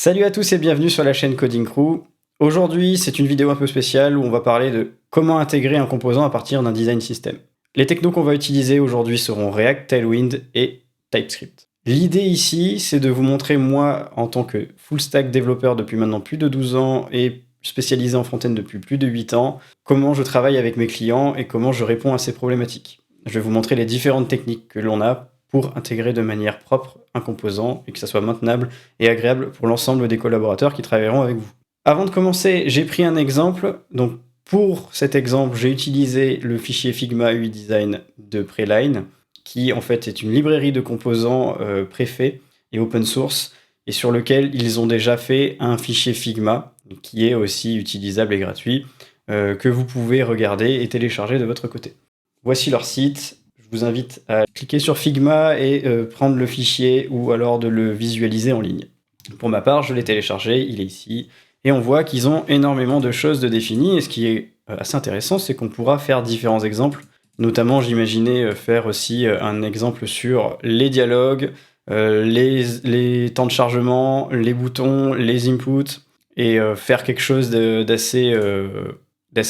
Salut à tous et bienvenue sur la chaîne Coding Crew. Aujourd'hui, c'est une vidéo un peu spéciale où on va parler de comment intégrer un composant à partir d'un design system. Les technos qu'on va utiliser aujourd'hui seront React, Tailwind et TypeScript. L'idée ici, c'est de vous montrer moi, en tant que full stack développeur depuis maintenant plus de 12 ans et spécialisé en front-end depuis plus de 8 ans, comment je travaille avec mes clients et comment je réponds à ces problématiques. Je vais vous montrer les différentes techniques que l'on a pour intégrer de manière propre un composant et que ça soit maintenable et agréable pour l'ensemble des collaborateurs qui travailleront avec vous. Avant de commencer, j'ai pris un exemple. Donc pour cet exemple, j'ai utilisé le fichier Figma UI Design de Preline, qui en fait est une librairie de composants préfaits et open source, et sur lequel ils ont déjà fait un fichier Figma, qui est aussi utilisable et gratuit, que vous pouvez regarder et télécharger de votre côté. Voici leur site. Je vous invite à cliquer sur Figma et prendre le fichier ou alors de le visualiser en ligne. Pour ma part, je l'ai téléchargé, il est ici. Et on voit qu'ils ont énormément de choses de définies. Et ce qui est assez intéressant, c'est qu'on pourra faire différents exemples. Notamment, j'imaginais faire aussi un exemple sur les dialogues, les temps de chargement, les boutons, les inputs, et faire quelque chose d'assez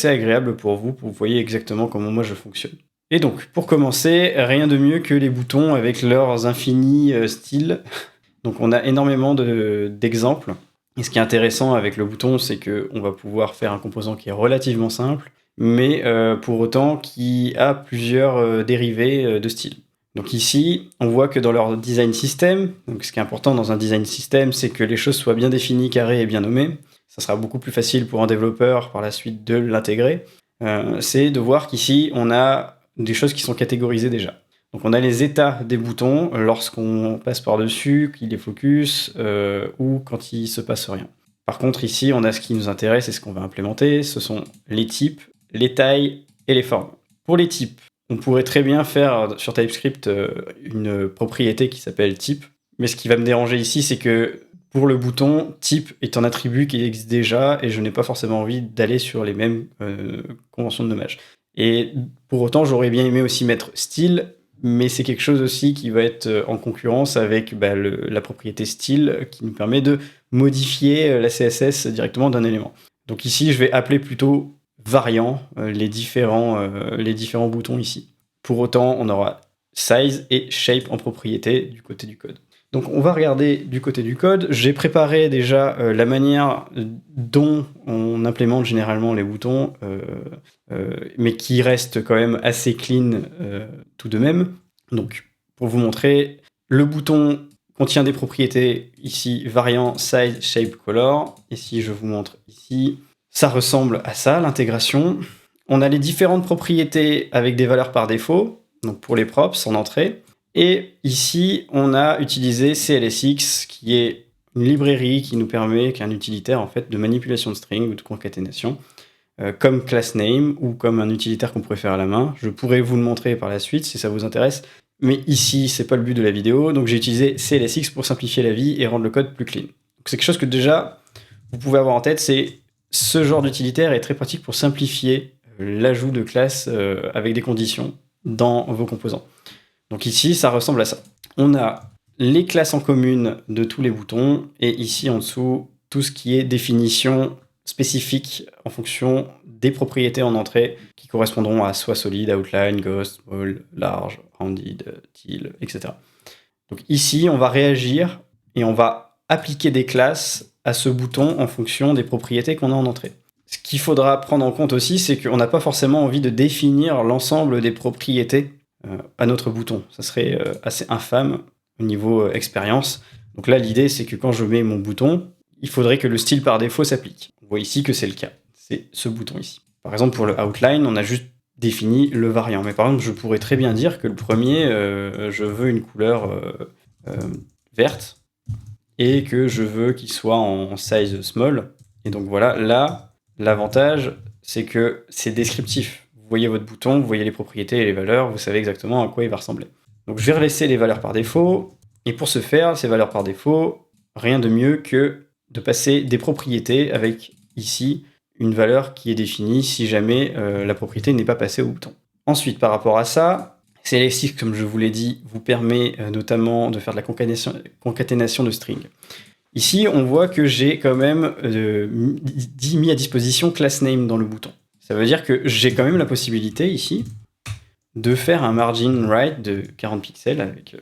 agréable pour vous voyez exactement comment moi je fonctionne. Et donc, pour commencer, rien de mieux que les boutons avec leurs infinis styles. Donc on a énormément d'exemples. Et ce qui est intéressant avec le bouton, c'est qu'on va pouvoir faire un composant qui est relativement simple, mais pour autant qui a plusieurs dérivés de style. Donc ici, on voit que dans leur design system, donc ce qui est important dans un design system, c'est que les choses soient bien définies, carrées et bien nommées. Ça sera beaucoup plus facile pour un développeur par la suite de l'intégrer. C'est de voir qu'ici, on a des choses qui sont catégorisées déjà. Donc on a les états des boutons lorsqu'on passe par-dessus, qu'il est focus, ou quand il se passe rien. Par contre ici, on a ce qui nous intéresse et ce qu'on va implémenter, ce sont les types, les tailles et les formes. Pour les types, on pourrait très bien faire sur TypeScript une propriété qui s'appelle type, mais ce qui va me déranger ici, c'est que pour le bouton, type est un attribut qui existe déjà et je n'ai pas forcément envie d'aller sur les mêmes conventions de nommage. Et pour autant, j'aurais bien aimé aussi mettre style, mais c'est quelque chose aussi qui va être en concurrence avec la propriété style qui nous permet de modifier la CSS directement d'un élément. Donc ici, je vais appeler plutôt variant les différents boutons ici. Pour autant, on aura size et shape en propriété du côté du code. Donc on va regarder du côté du code. J'ai préparé déjà la manière dont on implémente généralement les boutons, mais qui reste quand même assez clean tout de même. Donc pour vous montrer, le bouton contient des propriétés ici, variant, size, shape, color. Et si je vous montre ici, ça ressemble à ça, l'intégration. On a les différentes propriétés avec des valeurs par défaut, donc pour les props en entrée. Et ici, on a utilisé CLSX, qui est une librairie qui nous permet, qui est un utilitaire en fait, de manipulation de string ou de concaténation, comme class name ou comme un utilitaire qu'on pourrait faire à la main. Je pourrais vous le montrer par la suite si ça vous intéresse, mais ici, c'est pas le but de la vidéo, donc j'ai utilisé CLSX pour simplifier la vie et rendre le code plus clean. Donc c'est quelque chose que déjà, vous pouvez avoir en tête, c'est ce genre d'utilitaire est très pratique pour simplifier l'ajout de classes avec des conditions dans vos composants. Donc ici, ça ressemble à ça. On a les classes en commune de tous les boutons, et ici en dessous, tout ce qui est définition spécifique en fonction des propriétés en entrée qui correspondront à soit solide, outline, ghost, small, large, rounded, teal, etc. Donc ici, on va réagir et on va appliquer des classes à ce bouton en fonction des propriétés qu'on a en entrée. Ce qu'il faudra prendre en compte aussi, c'est qu'on n'a pas forcément envie de définir l'ensemble des propriétés à notre bouton. Ça serait assez infâme au niveau expérience. Donc là, l'idée, c'est que quand je mets mon bouton, il faudrait que le style par défaut s'applique. On voit ici que c'est le cas. C'est ce bouton ici. Par exemple, pour le outline, on a juste défini le variant. Mais par exemple, je pourrais très bien dire que le premier, je veux une couleur verte et que je veux qu'il soit en size small. Et donc voilà, là, l'avantage, c'est que c'est descriptif. Vous voyez votre bouton, vous voyez les propriétés et les valeurs, vous savez exactement à quoi il va ressembler. Donc je vais laisser les valeurs par défaut, et pour ce faire, ces valeurs par défaut, rien de mieux que de passer des propriétés avec, ici, une valeur qui est définie si jamais la propriété n'est pas passée au bouton. Ensuite, par rapport à ça, CLSX, comme je vous l'ai dit, vous permet notamment de faire de la concaténation de strings. Ici, on voit que j'ai quand même mis à disposition className dans le bouton. Ça veut dire que j'ai quand même la possibilité ici de faire un margin right de 40 pixels avec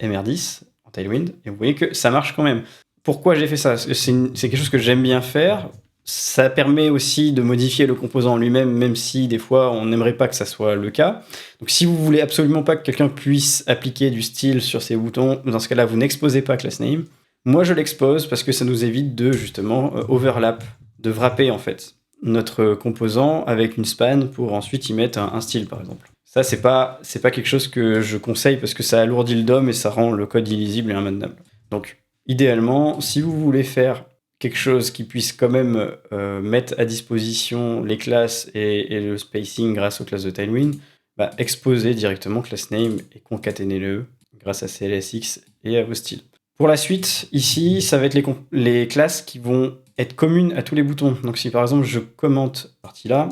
MR10 en Tailwind. Et vous voyez que ça marche quand même. Pourquoi j'ai fait ça? C'est quelque chose que j'aime bien faire. Ça permet aussi de modifier le composant lui-même, même si des fois on n'aimerait pas que ça soit le cas. Donc si vous voulez absolument pas que quelqu'un puisse appliquer du style sur ces boutons, dans ce cas-là, vous n'exposez pas className. Moi, je l'expose parce que ça nous évite de, justement, overlap, de wrapper, en fait, notre composant avec une span pour ensuite y mettre un style, par exemple. Ça, c'est pas quelque chose que je conseille parce que ça alourdit le DOM et ça rend le code illisible et immaintenable. Donc, idéalement, si vous voulez faire quelque chose qui puisse quand même mettre à disposition les classes et le spacing grâce aux classes de Tailwind, exposez directement className et concaténez-le grâce à CLSX et à vos styles. Pour la suite, ici, ça va être les classes qui vont être communes à tous les boutons. Donc si par exemple je commente cette partie-là,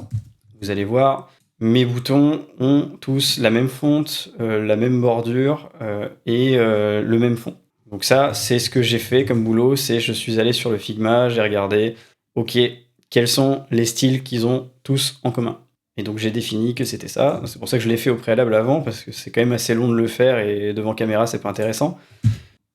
vous allez voir, mes boutons ont tous la même fonte, la même bordure et le même fond. Donc ça, c'est ce que j'ai fait comme boulot, c'est je suis allé sur le Figma, j'ai regardé, ok, quels sont les styles qu'ils ont tous en commun. Et donc j'ai défini que c'était ça. C'est pour ça que je l'ai fait au préalable avant, parce que c'est quand même assez long de le faire et devant caméra, c'est pas intéressant.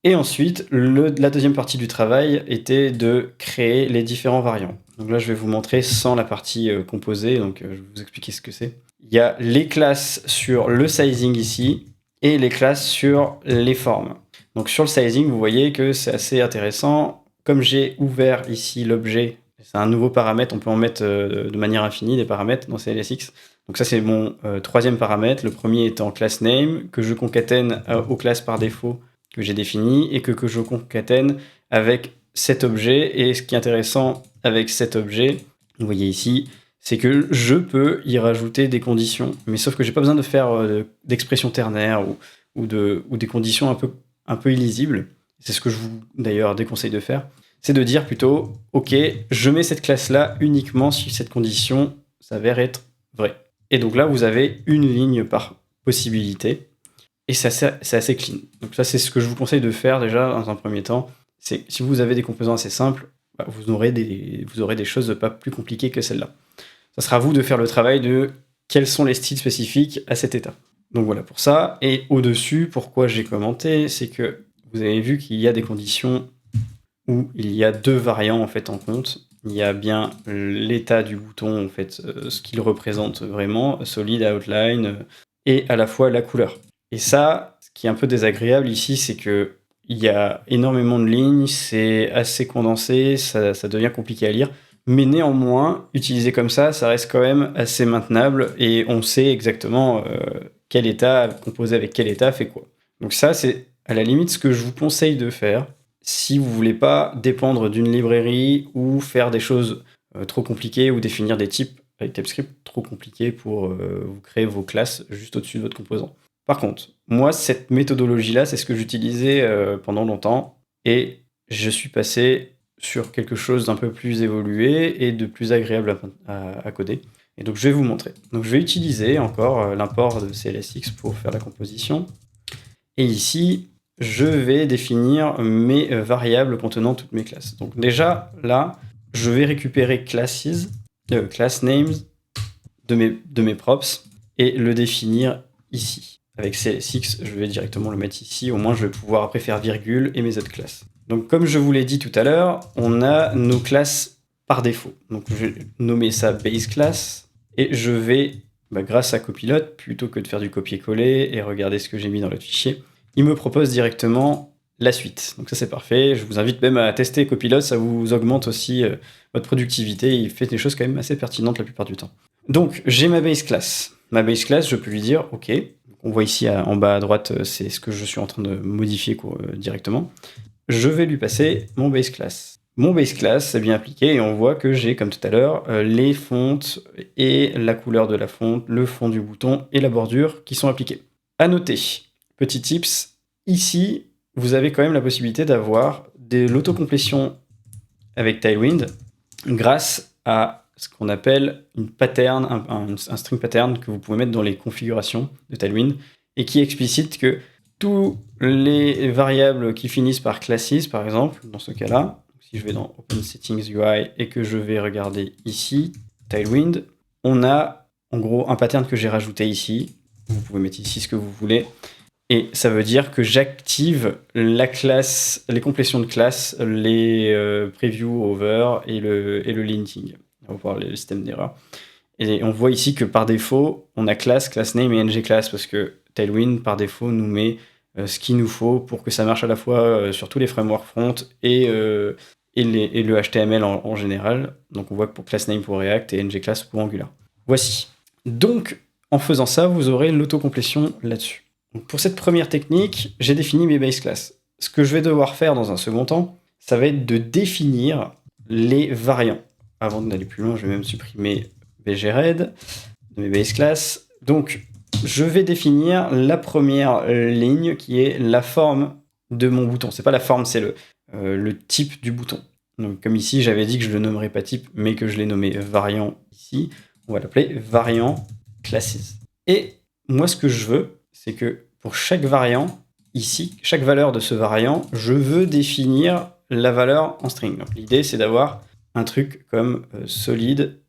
Et ensuite, la deuxième partie du travail était de créer les différents variants. Donc là, je vais vous montrer sans la partie composée, donc je vais vous expliquer ce que c'est. Il y a les classes sur le sizing ici, et les classes sur les formes. Donc sur le sizing, vous voyez que c'est assez intéressant. Comme j'ai ouvert ici l'objet, c'est un nouveau paramètre, on peut en mettre de manière infinie des paramètres dans CLSX. Donc ça, c'est mon troisième paramètre. Le premier étant className, que je concatène aux classes par défaut que j'ai défini et que je concatène avec cet objet. Et ce qui est intéressant avec cet objet, vous voyez ici, c'est que je peux y rajouter des conditions, mais sauf que j'ai pas besoin de faire d'expressions ternaires ou des conditions un peu illisibles. C'est ce que je vous d'ailleurs déconseille de faire. C'est de dire plutôt, ok, je mets cette classe-là uniquement si cette condition s'avère être vraie. Et donc là, vous avez une ligne par possibilité. Et c'est assez clean. Donc ça, c'est ce que je vous conseille de faire déjà dans un premier temps. C'est si vous avez des composants assez simples, vous aurez des choses pas plus compliquées que celle-là. Ça sera à vous de faire le travail de quels sont les styles spécifiques à cet état. Donc voilà pour ça. Et au-dessus, pourquoi j'ai commenté, c'est que vous avez vu qu'il y a des conditions où il y a deux variants en fait en compte. Il y a bien l'état du bouton, en fait, ce qu'il représente vraiment, solide, outline, et à la fois la couleur. Et ça, ce qui est un peu désagréable ici, c'est que il y a énormément de lignes, c'est assez condensé, ça devient compliqué à lire. Mais néanmoins, utilisé comme ça reste quand même assez maintenable et on sait exactement quel état, composé avec quel état, fait quoi. Donc ça, c'est à la limite ce que je vous conseille de faire si vous voulez pas dépendre d'une librairie ou faire des choses trop compliquées ou définir des types avec TypeScript trop compliqués pour vous créer vos classes juste au-dessus de votre composant. Par contre, moi, cette méthodologie-là, c'est ce que j'utilisais pendant longtemps et je suis passé sur quelque chose d'un peu plus évolué et de plus agréable à coder. Et donc, je vais vous montrer. Donc, je vais utiliser encore l'import de CLSX pour faire la composition. Et ici, je vais définir mes variables contenant toutes mes classes. Donc déjà, là, je vais récupérer class names de mes props et le définir ici. Avec CLSX, je vais directement le mettre ici. Au moins, je vais pouvoir après faire virgule et mes autres classes. Donc comme je vous l'ai dit tout à l'heure, on a nos classes par défaut. Donc je vais nommer ça base class et je vais, grâce à Copilot, plutôt que de faire du copier-coller et regarder ce que j'ai mis dans le fichier, il me propose directement la suite. Donc ça, c'est parfait. Je vous invite même à tester Copilot, ça vous augmente aussi votre productivité. Il fait des choses quand même assez pertinentes la plupart du temps. Donc, j'ai ma base class. Ma base class, je peux lui dire, OK, on voit ici en bas à droite, c'est ce que je suis en train de modifier directement. Je vais lui passer mon base class. Mon base class est bien appliqué et on voit que j'ai, comme tout à l'heure, les fontes et la couleur de la fonte, le fond du bouton et la bordure qui sont appliqués. À noter, petit tips, ici, vous avez quand même la possibilité d'avoir de l'autocomplétion avec Tailwind grâce à ce qu'on appelle une pattern, un string pattern que vous pouvez mettre dans les configurations de Tailwind et qui explicite que tous les variables qui finissent par classes, par exemple, dans ce cas-là, si je vais dans Open Settings UI et que je vais regarder ici, Tailwind, on a en gros un pattern que j'ai rajouté ici. Vous pouvez mettre ici ce que vous voulez. Et ça veut dire que j'active la classe, les complétions de classe, les preview over et le linting. On va voir le système d'erreur. Et on voit ici que par défaut, on a class name et ngClass parce que Tailwind, par défaut, nous met ce qu'il nous faut pour que ça marche à la fois sur tous les frameworks front et le HTML en général. Donc on voit que pour class name pour React et ngClass pour Angular. Voici. Donc, en faisant ça, vous aurez l'autocomplétion là-dessus. Donc, pour cette première technique, j'ai défini mes base classes. Ce que je vais devoir faire dans un second temps, ça va être de définir les variants. Avant d'aller plus loin, je vais même supprimer bgred de mes base classes. Donc, je vais définir la première ligne qui est la forme de mon bouton. C'est pas la forme, c'est le type du bouton. Donc, comme ici, j'avais dit que je le nommerais pas type, mais que je l'ai nommé variant ici. On va l'appeler variant classes. Et moi, ce que je veux, c'est que pour chaque variant, ici, chaque valeur de ce variant, je veux définir la valeur en string. Donc, l'idée, c'est d'avoir un truc comme solide,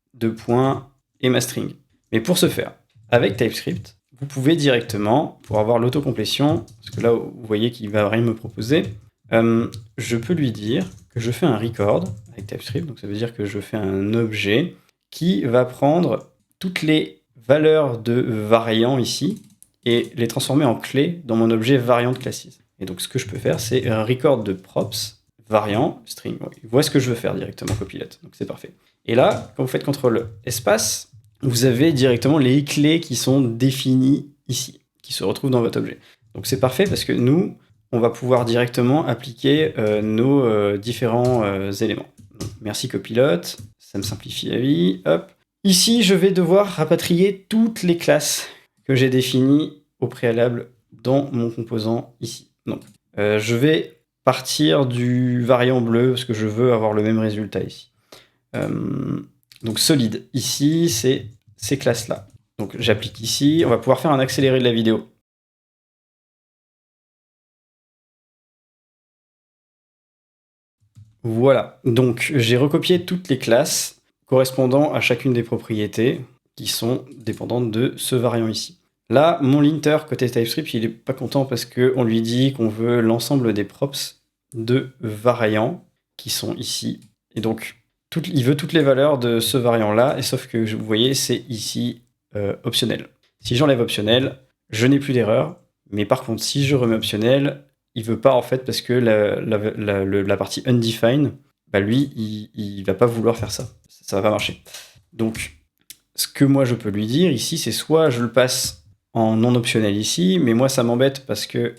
et ma string. Mais pour ce faire, avec TypeScript, vous pouvez directement, pour avoir l'autocomplétion, parce que là, vous voyez qu'il va rien me proposer, je peux lui dire que je fais un record avec TypeScript, donc ça veut dire que je fais un objet qui va prendre toutes les valeurs de variants ici et les transformer en clés dans mon objet variant de classes. Et donc ce que je peux faire, c'est un record de props variant string. Il voit ce que je veux faire directement Copilot, donc c'est parfait. Et là, quand vous faites CTRL espace, vous avez directement les clés qui sont définies ici, qui se retrouvent dans votre objet. Donc c'est parfait parce que nous, on va pouvoir directement appliquer nos différents éléments. Donc, merci Copilot, ça me simplifie la vie. Hop. Ici, je vais devoir rapatrier toutes les classes que j'ai définies au préalable dans mon composant ici. Donc, je vais partir du variant bleu parce que je veux avoir le même résultat ici. Donc solide, ici, c'est ces classes-là. Donc j'applique ici, on va pouvoir faire un accéléré de la vidéo. Voilà, donc j'ai recopié toutes les classes correspondant à chacune des propriétés qui sont dépendantes de ce variant ici. Là, mon linter côté TypeScript, il n'est pas content parce qu'on lui dit qu'on veut l'ensemble des props de variants qui sont ici. Et donc, il veut toutes les valeurs de ce variant-là, et sauf que vous voyez, c'est ici optionnel. Si j'enlève optionnel, je n'ai plus d'erreur, mais par contre, si je remets optionnel, il veut pas en fait parce que la partie undefined, bah lui, il va pas vouloir faire ça. Ça va pas marcher. Donc, ce que moi je peux lui dire ici, c'est soit je le passe en non optionnel ici, mais moi ça m'embête parce que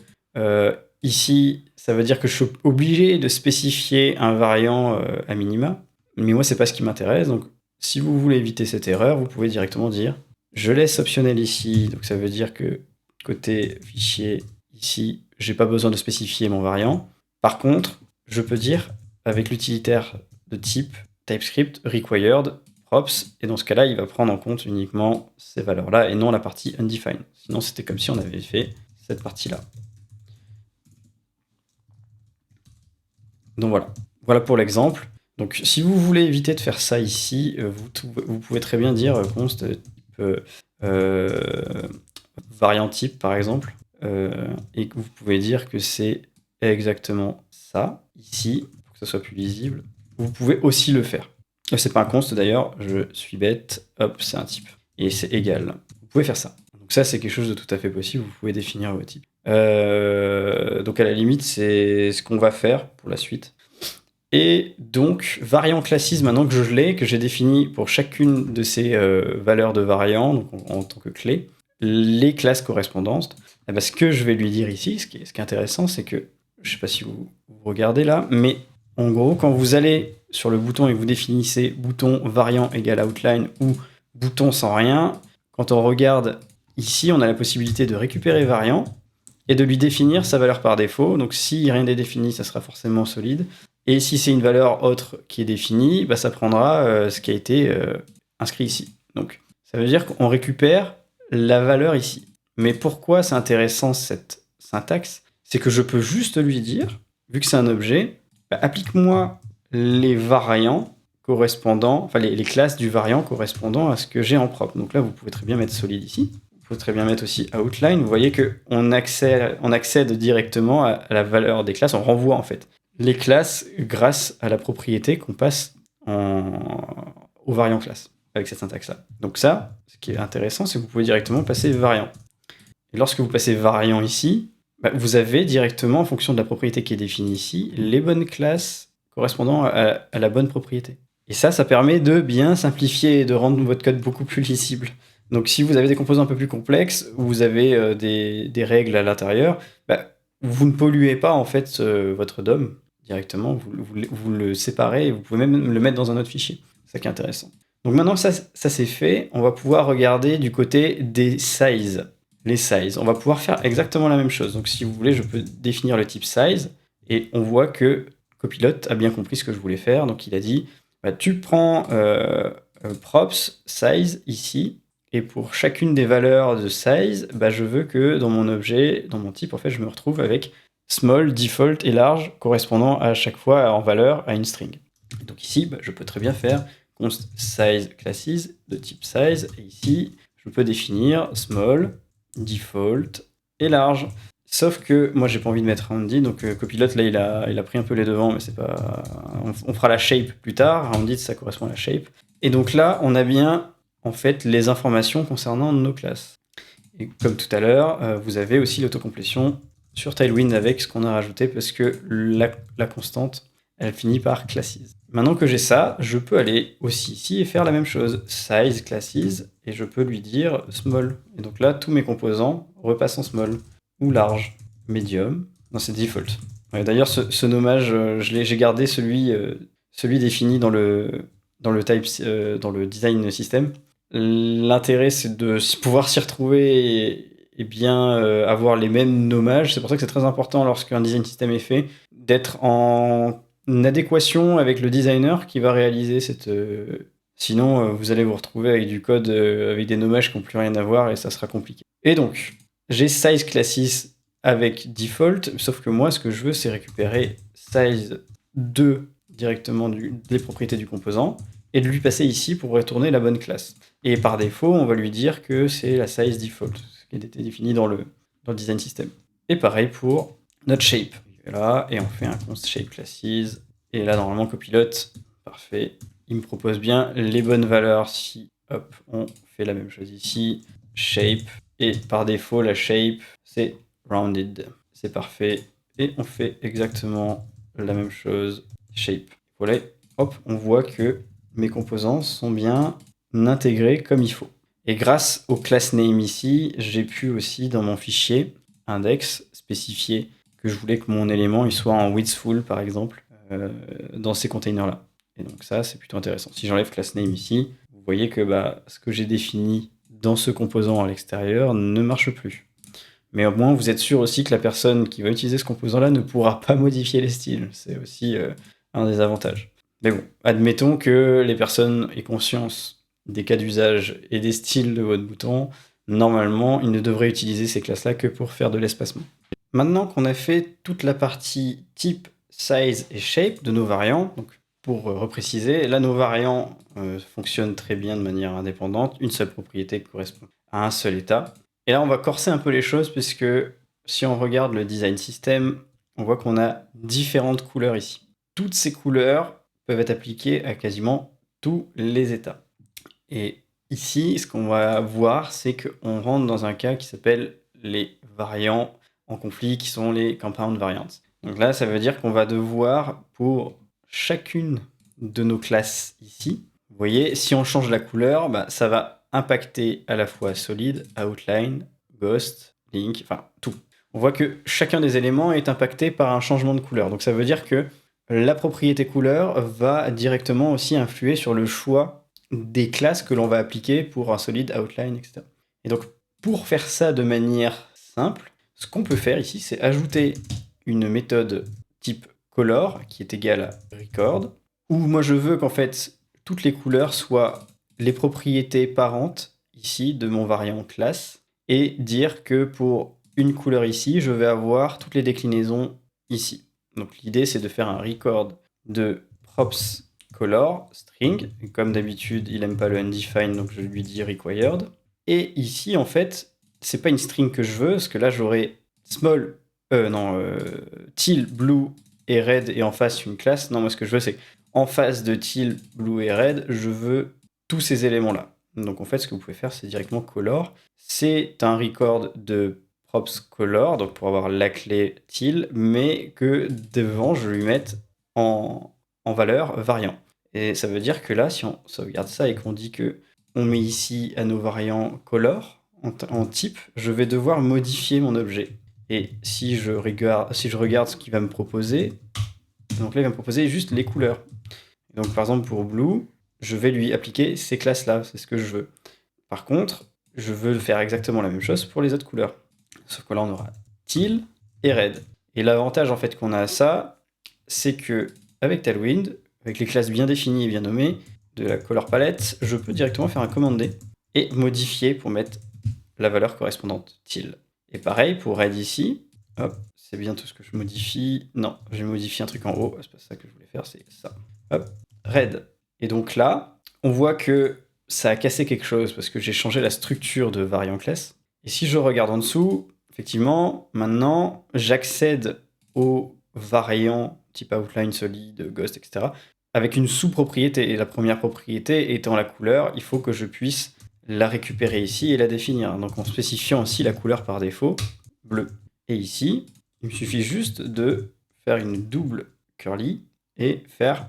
ici, ça veut dire que je suis obligé de spécifier un variant à minima, mais moi c'est pas ce qui m'intéresse. Donc, si vous voulez éviter cette erreur, vous pouvez directement dire je laisse optionnel ici, donc ça veut dire que côté fichier ici, j'ai pas besoin de spécifier mon variant. Par contre, je peux dire avec l'utilitaire de type TypeScript required props, et dans ce cas-là, il va prendre en compte uniquement ces valeurs-là et non la partie undefined. Sinon, c'était comme si on avait fait cette partie-là. Donc voilà. Voilà pour l'exemple. Donc si vous voulez éviter de faire ça ici, vous pouvez très bien dire const type variant type par exemple, et que vous pouvez dire que c'est exactement ça ici, pour que ça soit plus lisible. Vous pouvez aussi le faire. C'est pas un const d'ailleurs, je suis bête, hop, c'est un type. Et c'est égal. Vous pouvez faire ça. Donc ça, c'est quelque chose de tout à fait possible, vous pouvez définir vos types. Donc à la limite, c'est ce qu'on va faire pour la suite. Et donc, variant classes, maintenant que je l'ai, que j'ai défini pour chacune de ces valeurs de variant, donc en tant que clé, les classes correspondantes, eh ben, ce que je vais lui dire ici, ce qui est intéressant, c'est que, je ne sais pas si vous regardez là, mais en gros, quand vous allez sur le bouton et que vous définissez bouton variant égale outline ou bouton sans rien, quand on regarde ici, on a la possibilité de récupérer variant et de lui définir sa valeur par défaut. Donc si rien n'est défini, ça sera forcément solide. Et si c'est une valeur autre qui est définie, bah, ça prendra ce qui a été inscrit ici. Donc ça veut dire qu'on récupère la valeur ici. Mais pourquoi c'est intéressant cette syntaxe? C'est que je peux juste lui dire, vu que c'est un objet, bah, applique-moi les variants correspondant, enfin les classes du variant correspondant à ce que j'ai en propre. Donc là, vous pouvez très bien mettre solide ici. Vous pouvez très bien mettre aussi outline. Vous voyez qu'on accède directement à la valeur des classes. On renvoie en fait les classes grâce à la propriété qu'on passe au variant classe avec cette syntaxe-là. Donc ça, ce qui est intéressant, c'est que vous pouvez directement passer variant. Et lorsque vous passez variant ici, vous avez directement, en fonction de la propriété qui est définie ici, les bonnes classes correspondant à la bonne propriété. Et ça permet de bien simplifier et de rendre votre code beaucoup plus lisible. Donc si vous avez des composants un peu plus complexes, où vous avez des règles à l'intérieur, vous ne polluez pas en fait votre DOM directement, vous le séparez et vous pouvez même le mettre dans un autre fichier. C'est ça qui est intéressant. Donc maintenant que ça c'est fait, on va pouvoir regarder du côté des sizes. Les sizes, on va pouvoir faire exactement la même chose. Donc si vous voulez, je peux définir le type size, et on voit que Copilot a bien compris ce que je voulais faire. Donc il a dit, tu prends props size ici, et pour chacune des valeurs de size, je veux que dans mon objet, dans mon type, en fait, je me retrouve avec small, default et large, correspondant à chaque fois en valeur à une string. Et donc ici, je peux très bien faire const size classes de type size, et ici, je peux définir small, default et large. Sauf que moi j'ai pas envie de mettre rounded, donc Copilot là il a pris un peu les devants, mais c'est pas. On fera la shape plus tard. Rounded ça correspond à la shape. Et donc là on a bien en fait les informations concernant nos classes. Et comme tout à l'heure, vous avez aussi l'autocomplétion sur Tailwind avec ce qu'on a rajouté parce que la constante elle finit par classes. Maintenant que j'ai ça, je peux aller aussi ici et faire la même chose. Size classes, et je peux lui dire small. Et donc là, tous mes composants repassent en small. Ou large, medium. Non, c'est default. D'ailleurs, ce nommage, j'ai gardé celui défini dans le design system. L'intérêt, c'est de pouvoir s'y retrouver et bien avoir les mêmes nommages. C'est pour ça que c'est très important lorsqu'un design system est fait, d'être en adéquation avec le designer qui va réaliser cette. Sinon, vous allez vous retrouver avec du code avec des nommages qui n'ont plus rien à voir et ça sera compliqué. Et donc, j'ai size classes avec default, sauf que moi, ce que je veux, c'est récupérer size 2 directement des propriétés du composant et de lui passer ici pour retourner la bonne classe. Et par défaut, on va lui dire que c'est la size default, ce qui était défini dans le design system. Et pareil pour notre shape. Là, et on fait un const shape classes. Et là, normalement, Copilot, parfait. Il me propose bien les bonnes valeurs. Si, hop, on fait la même chose ici, shape. Et par défaut, la shape, c'est rounded. C'est parfait. Et on fait exactement la même chose, shape. Voilà, hop, on voit que mes composants sont bien intégrés comme il faut. Et grâce au class name ici, j'ai pu aussi dans mon fichier index spécifier que je voulais que mon élément il soit en widthful par exemple dans ces containers là. Et donc ça c'est plutôt intéressant. Si j'enlève class name ici, vous voyez que ce que j'ai défini dans ce composant à l'extérieur ne marche plus. Mais au moins vous êtes sûr aussi que la personne qui va utiliser ce composant là ne pourra pas modifier les styles. C'est aussi un des avantages. Mais bon, admettons que les personnes aient conscience des cas d'usage et des styles de votre bouton. Normalement, ils ne devraient utiliser ces classes-là que pour faire de l'espacement. Maintenant qu'on a fait toute la partie type, size et shape de nos variants, donc pour repréciser, là nos variants fonctionnent très bien de manière indépendante, une seule propriété qui correspond à un seul état. Et là on va corser un peu les choses puisque si on regarde le design system, on voit qu'on a différentes couleurs ici. Toutes ces couleurs peuvent être appliquées à quasiment tous les états. Et ici, ce qu'on va voir, c'est qu'on rentre dans un cas qui s'appelle les variants en conflit, qui sont les compound variants. Donc là, ça veut dire qu'on va devoir, pour chacune de nos classes ici, vous voyez, si on change la couleur, ça va impacter à la fois solid, outline, ghost, link, enfin tout. On voit que chacun des éléments est impacté par un changement de couleur. Donc ça veut dire que la propriété couleur va directement aussi influer sur le choix des classes que l'on va appliquer pour un solid, outline, etc. Et donc, pour faire ça de manière simple, ce qu'on peut faire ici, c'est ajouter une méthode type color qui est égale à record, où moi je veux qu'en fait, toutes les couleurs soient les propriétés parentes ici de mon variant classe, et dire que pour une couleur ici, je vais avoir toutes les déclinaisons ici. Donc l'idée, c'est de faire un record de props color string. Et comme d'habitude, il n'aime pas le undefined, donc je lui dis required. Et ici, en fait, c'est pas une string que je veux, parce que là, j'aurai teal, blue et red, et en face une classe. Non, moi, ce que je veux, c'est en face de teal, blue et red, je veux tous ces éléments-là. Donc, en fait, ce que vous pouvez faire, c'est directement color. C'est un record de props color, donc pour avoir la clé teal, mais que devant, je lui mette en valeur variant. Et ça veut dire que là, si on sauvegarde ça et qu'on dit que on met ici à nos variants color en type, je vais devoir modifier mon objet. Et si je regarde ce qu'il va me proposer, donc là, il va me proposer juste les couleurs. Donc, par exemple, pour blue, je vais lui appliquer ces classes-là, c'est ce que je veux. Par contre, je veux faire exactement la même chose pour les autres couleurs. Sauf que là, on aura teal et red. Et l'avantage, en fait, qu'on a à ça, c'est que avec Tailwind, avec les classes bien définies et bien nommées de la color palette, je peux directement faire un command D et modifier pour mettre la valeur correspondante, teal. Et pareil pour red ici, hop, c'est bien tout ce que je modifie. Non, j'ai modifié un truc en haut, c'est pas ça que je voulais faire, c'est ça. Hop, red. Et donc là, on voit que ça a cassé quelque chose parce que j'ai changé la structure de variant class. Et si je regarde en dessous, effectivement, maintenant, j'accède aux variants type outline, solide, ghost, etc. avec une sous-propriété. Et la première propriété étant la couleur, il faut que je puisse la récupérer ici et la définir. Donc en spécifiant aussi la couleur par défaut, bleu. Et ici, il me suffit juste de faire une double curly et faire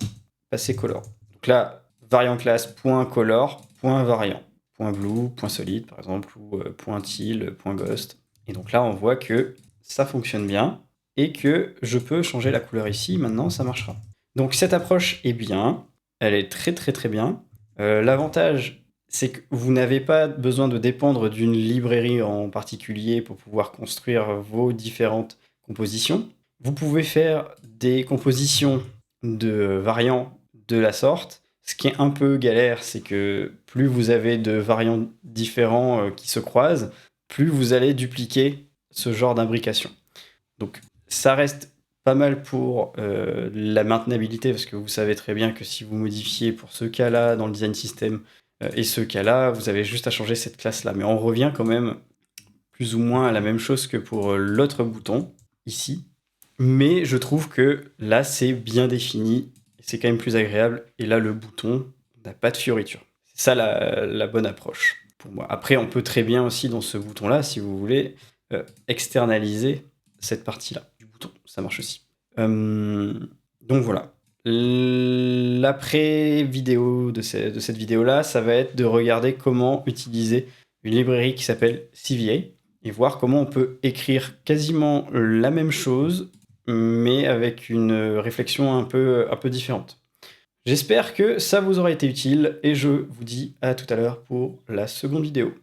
passer color. Donc là, variant class .color .variant. .blue, .solide par exemple, ou .teal, .ghost. Et donc là, on voit que ça fonctionne bien et que je peux changer la couleur ici. Maintenant, ça marchera. Donc cette approche est bien. Elle est très très très bien. L'avantage, c'est que vous n'avez pas besoin de dépendre d'une librairie en particulier pour pouvoir construire vos différentes compositions. Vous pouvez faire des compositions de variants de la sorte. Ce qui est un peu galère, c'est que plus vous avez de variants différents qui se croisent, plus vous allez dupliquer ce genre d'imbrication. Donc ça reste pas mal pour la maintenabilité, parce que vous savez très bien que si vous modifiez pour ce cas-là dans le design system et ce cas-là, vous avez juste à changer cette classe-là. Mais on revient quand même plus ou moins à la même chose que pour l'autre bouton, ici. Mais je trouve que là, c'est bien défini, c'est quand même plus agréable. Et là, le bouton n'a pas de fioriture. C'est ça la bonne approche pour moi. Après, on peut très bien aussi, dans ce bouton-là, si vous voulez, externaliser cette partie-là du bouton. Ça marche aussi. Donc voilà. L'après-vidéo de cette vidéo-là, ça va être de regarder comment utiliser une librairie qui s'appelle CVA et voir comment on peut écrire quasiment la même chose, mais avec une réflexion un peu différente. J'espère que ça vous aura été utile et je vous dis à tout à l'heure pour la seconde vidéo.